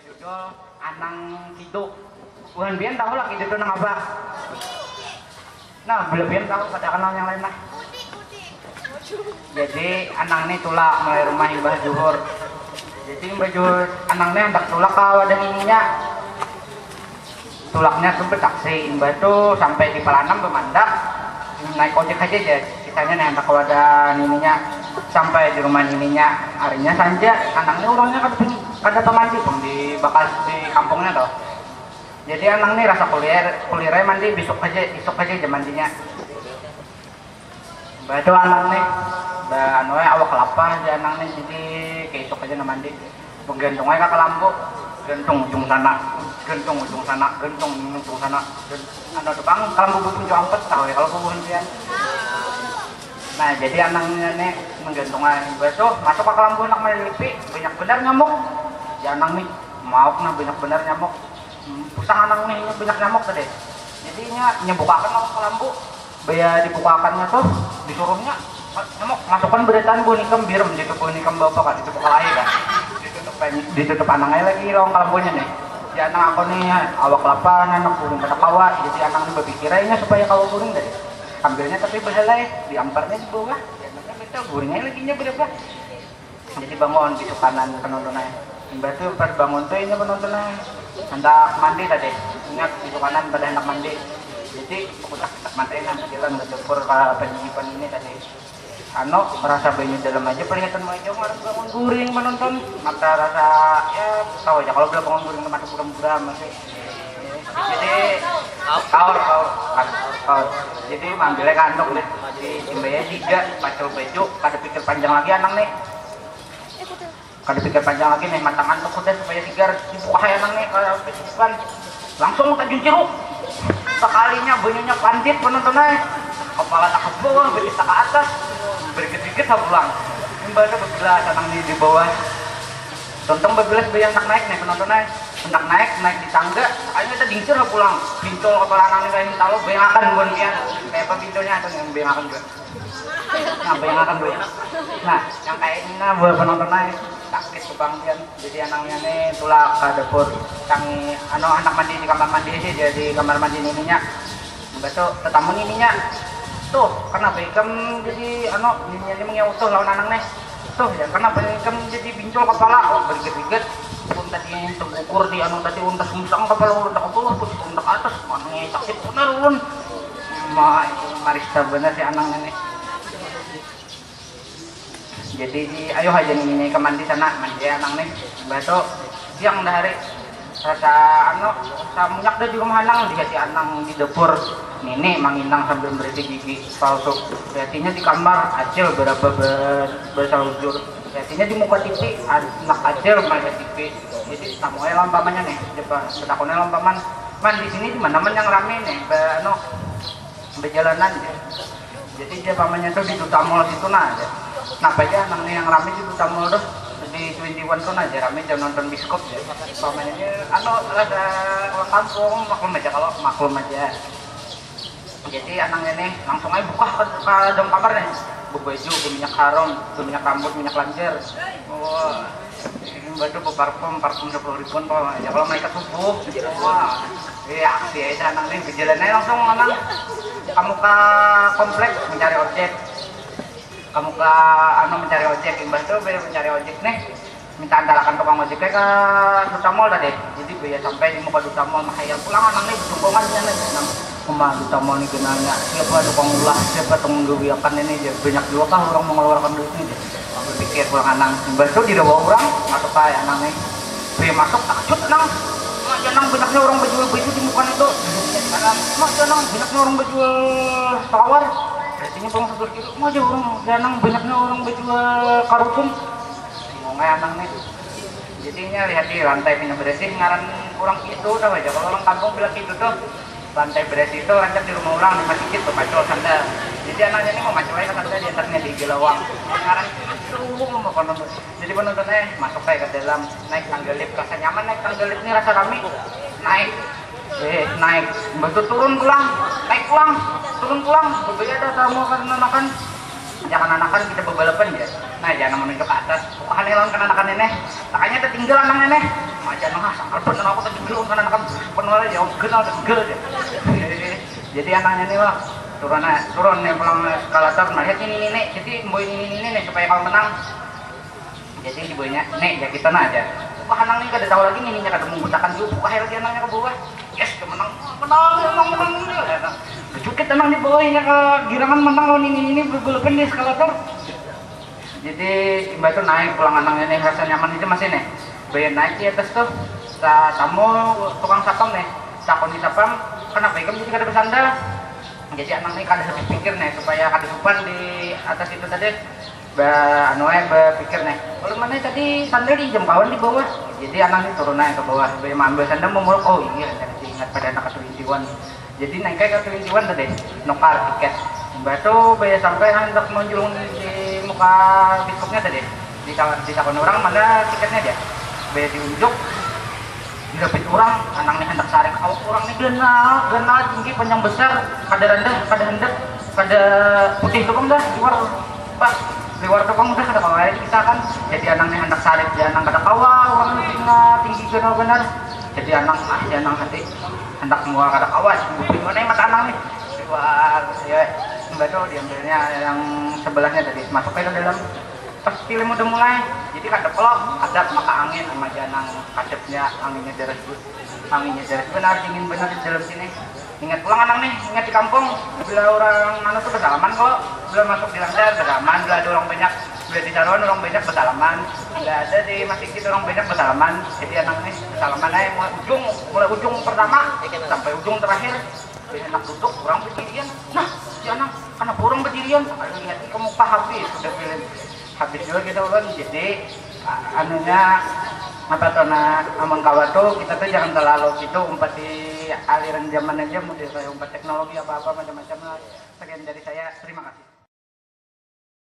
judul Anang Kitu. Bukan biar tahu lah Kitu itu nang apa. Nah, belum tahu pada kenal yang lain mah. Jadi Anang ini tulak mulai rumah Mbah Juhur. Jadi Mbah Juhur Anang ini hendak tulak ke wadah ininya. Tulaknya tuh bertaksi, Mbah tuh sampai di Palanam bermandak, naik ojek aja ya. Kitanya nih hendak ke wadah ininya, sampai di rumah ininya. Harinya saja Anang ini orangnya kada pemandi pun di bakal di kampungnya toh. Jadi Anang ini rasa kulirnya mandi besok aja mandinya. Batu Anang nih, anunya awak kelapa aja Anang nih, jadi keisok aja mandi. Penggantungnya ke lampu, gantung ujung sana, gantung ujung sana, gantung ujung sana. Anu depan kalau bubuh punjuk ampet tahu ya kalau bubuh hentian. Nah jadi Anangnya nih menggantungnya batu masuk ke lampu nak melilipi banyak benar nyamuk. Ya Anang nih maaf nah banyak benar nyamuk. Pusang Anang nih banyak nyamuk tadi. Jadinya nyebukakan ke lampu. Baya dibukakannya tuh disuruhnya nyamuk masukkan beritaan bunikam biar ditutup bunikam bapak kan ditutup kalahi kan ditutup Anangnya lagi long lampunya nih. Ya Anang aku nih awak kelapa anak kuning pada kawa jadi Anang nih berpikirnya supaya kawa kuning deh ambilnya tapi behelai diamparnya di bawah ya Anangnya betul guringnya lagi nya berapa jadi bangun di kanan penontonnya Mbak tuh pas bangun tuh ini penontonnya hendak mandi tadi ingat di kanan pada hendak mandi jadi aku tak mantain nanti jalan ke dapur ke penyimpanan ini tadi ano merasa banyu dalam aja perhatian aja orang bangun guring menonton mata rasa ya tahu aja kalau belum bangun guring masuk buram-buram masih jadi kaur jadi manggilnya kandung nih di cimbaya tiga pacul baju kada pikir panjang lagi Anang nih kada pikir panjang lagi nih matang antuk udah supaya sigar dibuka Anang nih kalau depan langsung tajun jeruk sekalinya banyunya pandit penontonnya kepala tak ke bawah betis tak ke atas berikut-ikut tak pulang imbasnya berbelas Anang di bawah tontong berbelas bayang tak naik nih penontonnya hendak naik di tangga akhirnya kita dingsir tak pulang pincol kepala Anang ini kayak talo bayangakan bukan kian kayak apa pincolnya atau yang bayangakan gue nah bayangakan gue nah yang kayak ini nah buat penontonnya sakit kebangkian jadi Anangnya nih tulak ke dapur tangi anak mandi di kamar mandi sih jadi kamar mandi ininya betul tetamu ininya tuh kenapa ikam jadi ininya dia mengyautuh lawan Anang nih tuh ya kenapa ikam jadi bincol kepala oh berigit-igit pun tadi terukur di tadi untas musang kepala untas ke bawah pun untas ke atas mana sakit bener ulun itu marista bener si Anangnya nih jadi ayo aja nih ke mandi sana mandi Anang nih batu siang dah hari rasa samunyak dah di rumah Anang dikasih Anang di dapur Nini manginang sambil berisi gigi palsu lihatnya di kamar acil berapa bersalujur lihatnya di muka TV anak acil melihat TV jadi tamunya lampamannya nih depan betakunnya lampaman man di sini di mana man yang rame nih berjalanan jadi dia pamannya tuh di Duta Mall situ nah aja kenapa aja Anang nih yang rame di Duta Mall tuh di 21 tuh aja rame jam nonton biskop ya pamannya rasa orang kampung maklum aja kalau maklum aja jadi Anangnya nih langsung aja buka ke dalam kamar nih baju minyak harum minyak rambut minyak lancer wah ini baju parfum 10.000 toh ya kalau mereka subuh wah iya aksi aja Anang nih berjalannya langsung Anang kamu ke komplek mencari ojek kamu ke mencari ojek imbas tuh mencari ojek nih minta antarakan tukang ojeknya ke Duta Mall tadi jadi biar sampai di muka Duta Mall makanya pulang Anang nih dukungannya nih Mama Duta Mall nih kenanya siapa tukang ulah siapa tukang gebiakan ini dia banyak juga kah orang mengeluarkan duit ini aku pikir pulang Anang imbas tuh di bawah orang masuk kayak Anang nih biar masuk takut Anang Anang banyaknya orang berjual baju di muka itu Anang banyaknya orang berjual tawar artinya bang sebelah kiri mau aja orang Anang banyaknya orang berjual karutun ngomongnya Anang nih jadinya lihat di lantai pindah bersih ngaran orang itu udah aja kalau orang kampung bilang gitu tuh lantai bersih itu lancar di rumah orang masih gitu pacol sandal jadi Anangnya ini mau macam aja sandal di atasnya di gelawang ngaran itu mau penonton jadi penontonnya masuk kayak ke dalam naik tangga lift rasa nyaman naik tangga lift ini rasa rame naik betul turun pulang naik pulang turun pulang berbeda ada tamu karena anakan jangan anakan kita berbalapan ya nah jangan menuju ke atas bukan hilang kan anakan ini makanya tertinggal Anangnya nih aja nah sangat bener aku tadi belum kan anak penuh aja kenal degel ya. Jadi anaknya nih wah turun nih pulang eskalator melihat ini jadi boy ini nih supaya kalau menang. Jadi ibunya nih ya kita aja. Wah anang nih kada tahu lagi ininya kada menggunakan juga buka lagi anaknya ke bawah. Yes menang menang. Cukit emang di bawahnya ke girangan menang lawan ini bergulupan di eskalator. Jadi mbak tuh naik pulang anaknya nih rasa nyaman itu masih nih. Bayar naik di atas tuh tamu tukang sapam nih takon di sapam kenapa ikam jadi kada bersandar. Jadi anak nih kada habis pikir nih supaya kada supan di atas itu tadi. Berpikir nih kalau mana tadi sandal di jam kawan di bawah. Jadi anak nih turun naik ke bawah. Bayar ambil sandal memuluk oh iya saya ingat pada anak ke-21. Jadi naik ke 21 tadi nukar tiket. Mbak tuh bayar sampai hendak menjulung di muka biskupnya tadi di takon orang mana tiketnya dia bayar diunjuk dirapit orang anak nih hendak saring awak orang nih genal tinggi panjang besar kada rendah kada hendak kada putih tukang dah luar tukang udah kada kawa kita kan jadi anak nih hendak saring dia anak kada kawa orang tinggi genal benar jadi anak hati hendak semua kada kawas gimana mata anak nih luar ya mbak tuh diambilnya yang sebelahnya tadi masuk ke dalam pas film udah mulai jadi kada pelok ada maka angin sama janang kacepnya anginnya deres benar dingin benar di dalam sini ingat pulang anak nih ingat di kampung bila orang mana tuh bersalaman kok bila masuk di lantai bersalaman bila ada orang banyak bila di jalan orang banyak bersalaman bila ada di masjid orang banyak bersalaman jadi anak nih bersalaman aja mulai ujung pertama sampai ujung terakhir enak duduk orang berdirian nah si anak orang berdirian lihat kamu habis sudah film habis juga kita ulun jadi anunya apa tuh nah amang kawan tuh kita tuh jangan terlalu gitu umpat di aliran zaman aja mau saya umpat teknologi apa macam-macam lah. Sekian dari saya terima kasih.